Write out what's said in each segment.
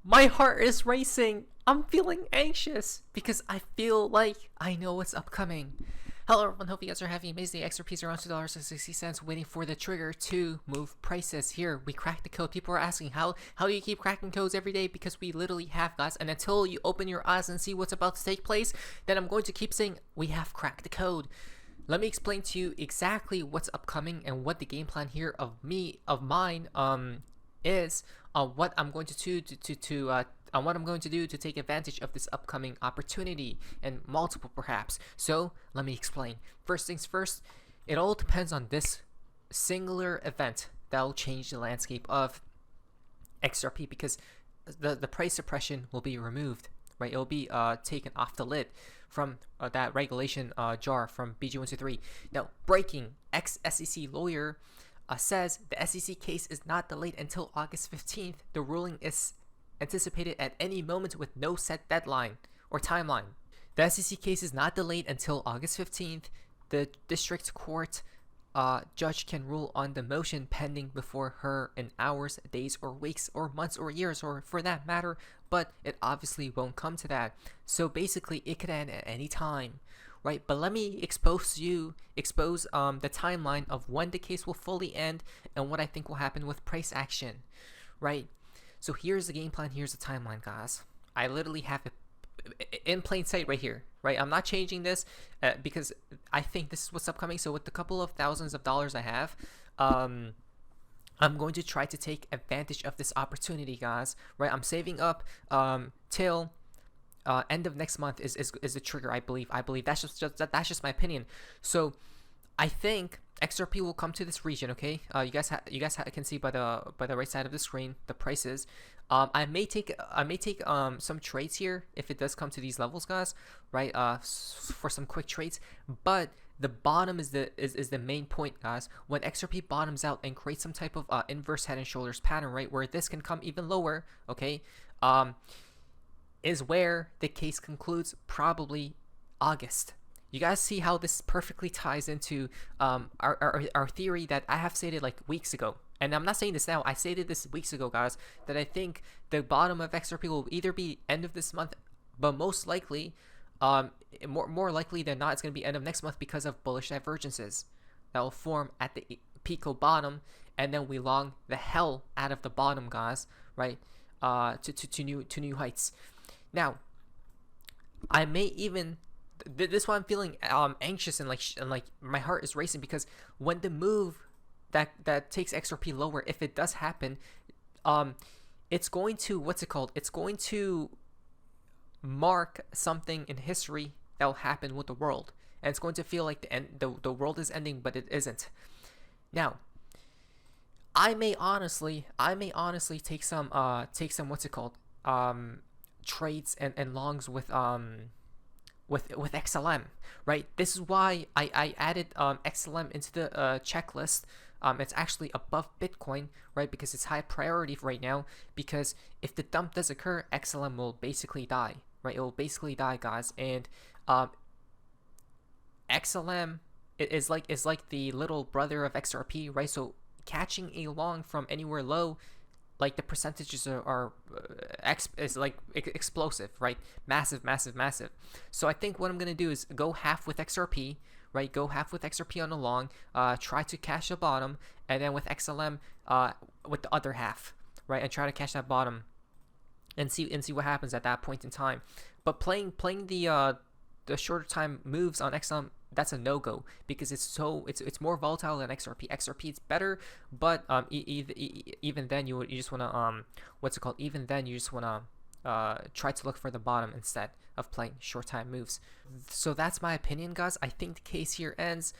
My heart is racing. I'm feeling anxious because I feel like I know what's upcoming. Hello everyone, hope you guys are having an amazing day. XRP's around $2.60 waiting for the trigger to move prices. Here, we cracked the code. People are asking how do you keep cracking codes every day? Because we literally have, guys, and until you open your eyes and see what's about to take place, then I'm going to keep saying we have cracked the code. Let me explain to you exactly what's upcoming and what the game plan here of mine is what I'm going to do what I'm going to do to take advantage of this upcoming opportunity, and multiple perhaps. So let me explain. First things first, it all depends on this singular event that will change the landscape of XRP, because the price suppression will be removed. Right, it'll be taken off the lid from that regulation jar from BG123. Now, breaking, ex-SEC lawyer says the SEC case is not delayed until August 15th. The ruling is anticipated at any moment with no set deadline or timeline. The SEC case is not delayed until August 15th. The district court judge can rule on the motion pending before her in hours, days, or weeks, or months, or years, or for that matter, but it obviously won't come to that. So basically, it could end at any time, right? But let me expose the timeline of when the case will fully end and what I think will happen with price action, right? So here's the game plan, here's the timeline, guys. I literally have it in plain sight right here, right? I'm not changing this because I think this is what's upcoming. So with the couple of thousands of dollars I have, I'm going to try to take advantage of this opportunity, guys, right? I'm saving up till end of next month is the trigger, I believe. That's just my opinion. So I think XRP will come to this region. Okay, you guys can see by the right side of the screen the prices. I may take some trades here if it does come to these levels, guys. Right, for some quick trades. But the bottom is the main point, guys. When XRP bottoms out and creates some type of inverse head and shoulders pattern, right, where this can come even lower. Okay, is where the case concludes, probably August. You guys see how this perfectly ties into our theory that I have stated like weeks ago. And I'm not saying this now, I stated this weeks ago, guys, that I think the bottom of XRP will either be end of this month, but most likely, more likely than not, it's going to be end of next month because of bullish divergences that will form at the Pico bottom, and then we long the hell out of the bottom, guys, right, to new heights. Now, I may even... This is why I'm feeling anxious and like my heart is racing, because when the move that takes XRP lower, if it does happen, it's going to It's going to mark something in history that will happen with the world, and it's going to feel like the world is ending, but it isn't. Now, I may honestly take some trades and longs with XLM, right? This is why I added XLM into the checklist. It's actually above Bitcoin, right? Because it's high priority right now, because if the dump does occur, XLM will basically die, right? It will basically die, guys. And XLM is like the little brother of XRP, right? So catching a long from anywhere low, like the percentages are explosive, right? Massive. So I think what I'm gonna do is go half with XRP, right? Go half with XRP on the long, try to cash the bottom, and then with XLM, with the other half, right? And try to cash that bottom, and see what happens at that point in time. But playing the shorter time moves on XLM, that's a no-go, because it's more volatile than XRP. XRP it's better, but even then you just wanna even then you just wanna try to look for the bottom instead of playing short time moves. So that's my opinion, guys. I think the case here ends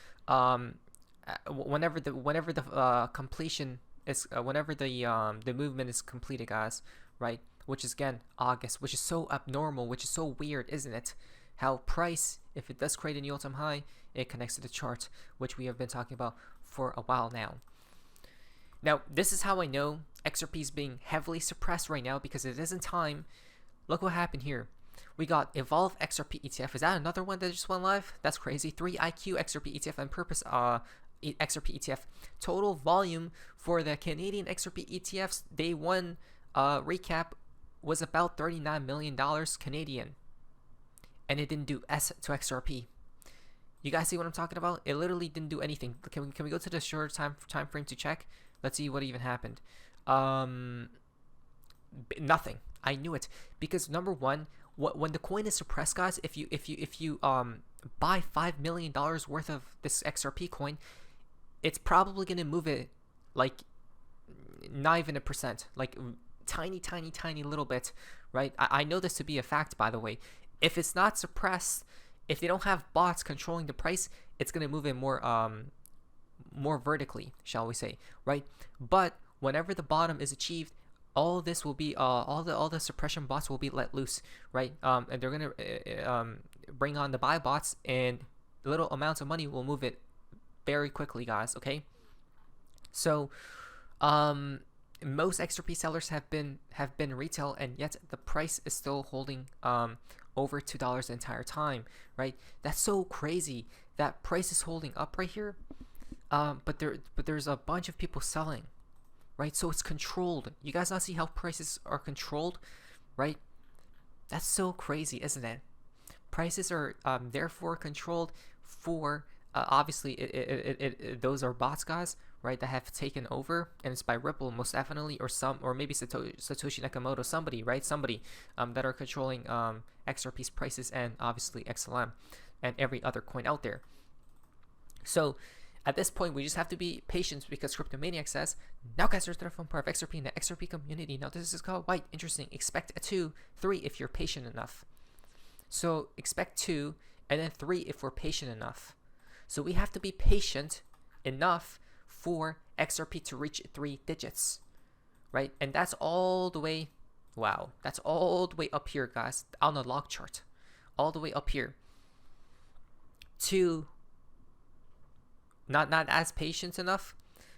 whenever the completion is whenever the movement is completed, guys, right? Which is again August, which is so abnormal, which is so weird, isn't it? How price, if it does create a new all-time high, it connects to the chart, which we have been talking about for a while now. Now, this is how I know XRP is being heavily suppressed right now, because it isn't time. Look what happened here. We got Evolve XRP ETF. Is that another one that just went live? That's crazy. 3IQ XRP ETF and Purpose XRP ETF. Total volume for the Canadian XRP ETFs day one recap was about $39 million Canadian, and it didn't do S to XRP. You guys see what I'm talking about? It literally didn't do anything. Can we go to the short time frame to check? Let's see what even happened. Nothing. I knew it, because number one, when the coin is suppressed, guys, if you buy $5 million worth of this XRP coin, it's probably gonna move it like not even 1%, like tiny little bit, right? I know this to be a fact, by the way. If it's not suppressed, if they don't have bots controlling the price, it's gonna move it more vertically, shall we say, right? But whenever the bottom is achieved, all of this will be all the suppression bots will be let loose, right? And they're gonna bring on the buy bots, and little amounts of money will move it very quickly, guys. Okay, so most XRP sellers have been retail, and yet the price is still holding over $2 the entire time, right? That's so crazy. That price is holding up right here, but there's a bunch of people selling, right? So it's controlled. You guys not see how prices are controlled, right? That's so crazy, isn't it? Prices are therefore controlled for obviously those are bots, guys, right, that have taken over, and it's by Ripple most definitely, or maybe Satoshi Nakamoto, somebody that are controlling XRP's prices, and obviously XLM and every other coin out there. So at this point, we just have to be patient, because Cryptomaniac says, now guys, there's from part of XRP in the XRP community. Now this is called white. Interesting. Expect a 2, 3 if you're patient enough. So expect 2 and then 3 if we're patient enough. So we have to be patient enough for XRP to reach 3 digits, right? And that's all the way, wow, that's all the way up here, guys, on the log chart, all the way up here. To not as patient enough,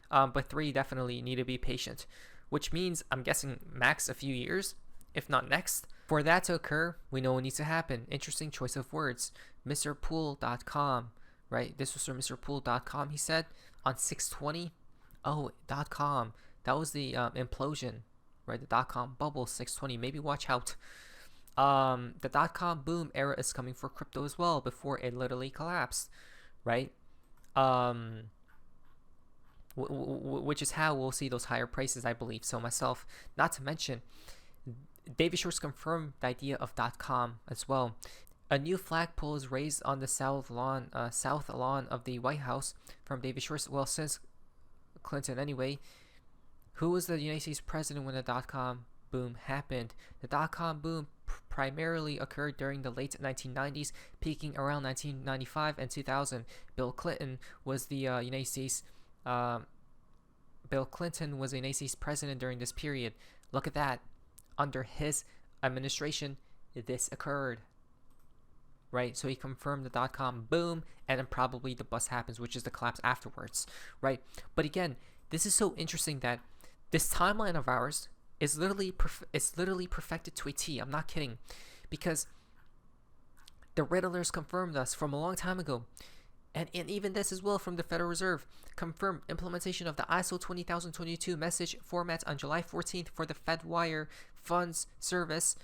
but 3 definitely need to be patient, which means I'm guessing max a few years, if not next. For that to occur, we know what needs to happen. Interesting choice of words. Mrpoolcom, right? This was from Mrpoolcom. He said on 620. Oh, .com. That was the implosion, right? The .com bubble, 620. Maybe watch out. The .com boom era is coming for crypto as well, before it literally collapsed, right? Which is how we'll see those higher prices, I believe. So myself, not to mention, David Schwarz confirmed the idea of .com as well. A new flagpole is raised on the south lawn of the White House from David Schwarz. Well, since Clinton anyway. Who was the United States president when the .com boom happened? The .com boom primarily occurred during the late 1990s, peaking around 1995 and 2000. Bill Clinton was the United States president during this period. Look at that. Under his administration, this occurred. Right, so he confirmed the .com boom, and then probably the bust happens, which is the collapse afterwards, right? But again, this is so interesting that this timeline of ours is literally perfected to a T. I'm not kidding, because the Riddlers confirmed us from a long time ago, and even this as well from the Federal Reserve confirmed implementation of the ISO20022 message format on July 14th for the FedWire funds service.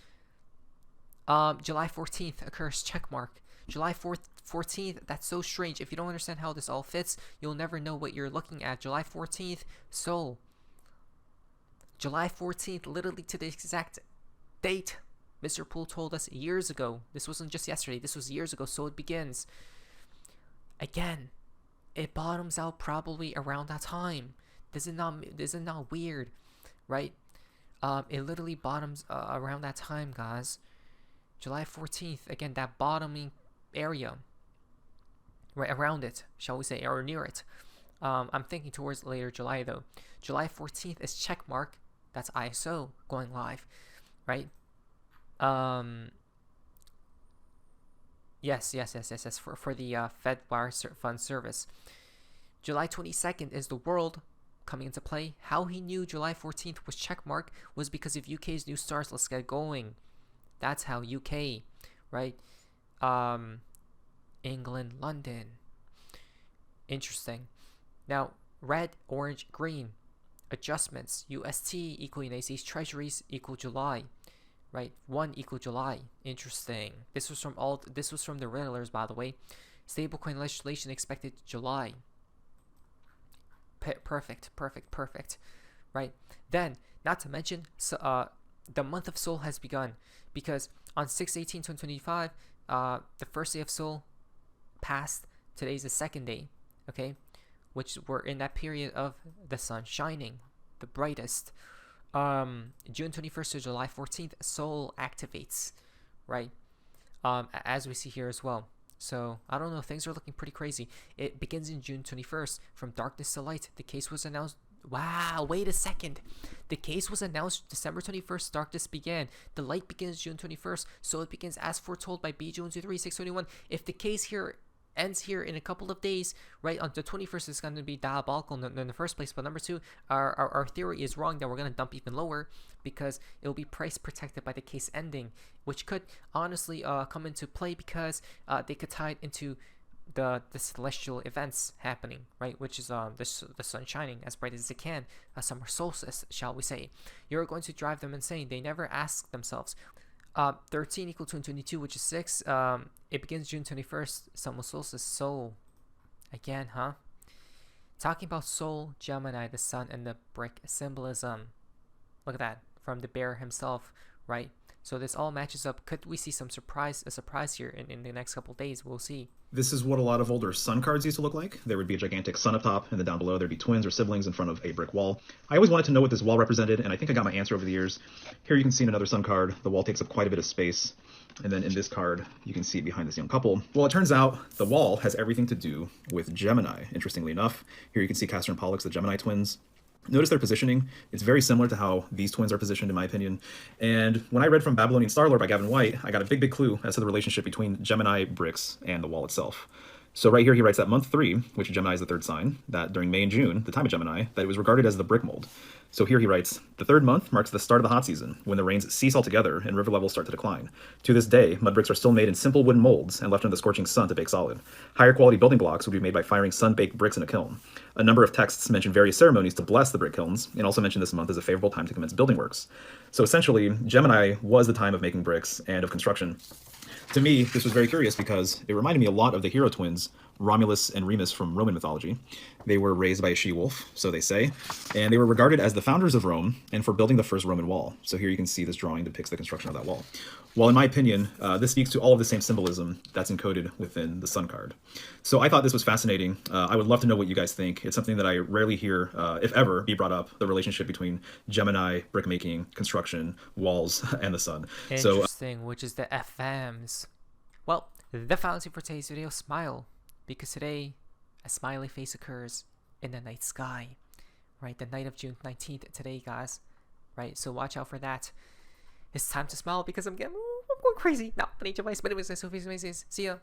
July 14th occurs, checkmark. July 14th, that's so strange. If you don't understand how this all fits, you'll never know what you're looking at. July 14th, so July 14th, literally to the exact date Mr. Poole told us years ago. This wasn't just yesterday, this was years ago, so it begins. Again, it bottoms out probably around that time. This is not weird, right? It literally bottoms around that time, guys. July 14th, again, that bottoming area, right around it, shall we say, or near it. I'm thinking towards later July, though. July 14th is checkmark. That's ISO going live, right? Yes, for the FedWire fund service. July 22nd is the world coming into play. How he knew July 14th was checkmark was because of UK's new stars. Let's get going. That's how UK, right? England, London. Interesting. Now, red, orange, green. Adjustments. UST equal United States Treasuries equal July. right? 1 equal July. Interesting. This was from the Riddlers, by the way. Stablecoin legislation expected July. Perfect, right? Then, not to mention, the month of Sol has begun, because on 6/18/2025, the first day of Sol passed. Today's the second day, okay? Which we're in that period of the sun shining the brightest. June 21st to July 14th, Sol activates, right? As we see here as well. So I don't know, things are looking pretty crazy. It begins in June 21st. From darkness to light, the case was announced. Wow, wait a second. The case was announced December 21st, darkness began. The light begins June 21st, so it begins as foretold by B. Jones 621. If the case here ends here in a couple of days, right, on the 21st, it's going to be diabolical in the first place. But number two, our theory is wrong that we're going to dump even lower, because it will be price protected by the case ending, which could honestly come into play, because they could tie it into the celestial events happening, right, which is the sun shining as bright as it can, a summer solstice, shall we say. You're going to drive them insane. They never ask themselves. 13 equal to 22, which is 6. It begins June 21st, summer solstice. Sol again, huh? Talking about Sol, Gemini, the sun, and the brick symbolism. Look at that, from the bear himself, right? So this all matches up. Could we see a surprise here in the next couple days? We'll see. This is what a lot of older sun cards used to look like. There would be a gigantic sun up top, and then down below there'd be twins or siblings in front of a brick wall. I always wanted to know what this wall represented, and I think I got my answer over the years. Here you can see in another sun card, the wall takes up quite a bit of space. And then in this card, you can see behind this young couple. Well, it turns out the wall has everything to do with Gemini, interestingly enough. Here you can see Castor and Pollux, the Gemini twins. Notice their positioning. It's very similar to how these twins are positioned, in my opinion. And when I read from Babylonian Starlord by Gavin White, I got a big clue as to the relationship between Gemini, bricks, and the wall itself. So right here, he writes that month 3, which Gemini is the third sign, that during May and June, the time of Gemini, that it was regarded as the brick mold. So here he writes, the third month marks the start of the hot season, when the rains cease altogether and river levels start to decline. To this day, mud bricks are still made in simple wooden molds and left under the scorching sun to bake solid. Higher quality building blocks would be made by firing sun-baked bricks in a kiln. A number of texts mention various ceremonies to bless the brick kilns, and also mention this month as a favorable time to commence building works. So essentially, Gemini was the time of making bricks and of construction. To me, this was very curious because it reminded me a lot of the hero twins, Romulus and Remus from Roman mythology. They were raised by a she-wolf, so they say, and they were regarded as the founders of Rome and for building the first Roman wall. So here you can see this drawing depicts the construction of that wall. Well, in my opinion, this speaks to all of the same symbolism that's encoded within the sun card. So I thought this was fascinating. I would love to know what you guys think. It's something that I rarely hear, if ever, be brought up, the relationship between Gemini, brickmaking, construction, walls, and the sun. Interesting, which is the FMs. Well, the fallacy for today's video, smile. Because today, a smiley face occurs in the night sky, right? The night of June 19th today, guys, right? So watch out for that. It's time to smile because I'm going crazy. No, I need your advice. But anyways, nice to see ya.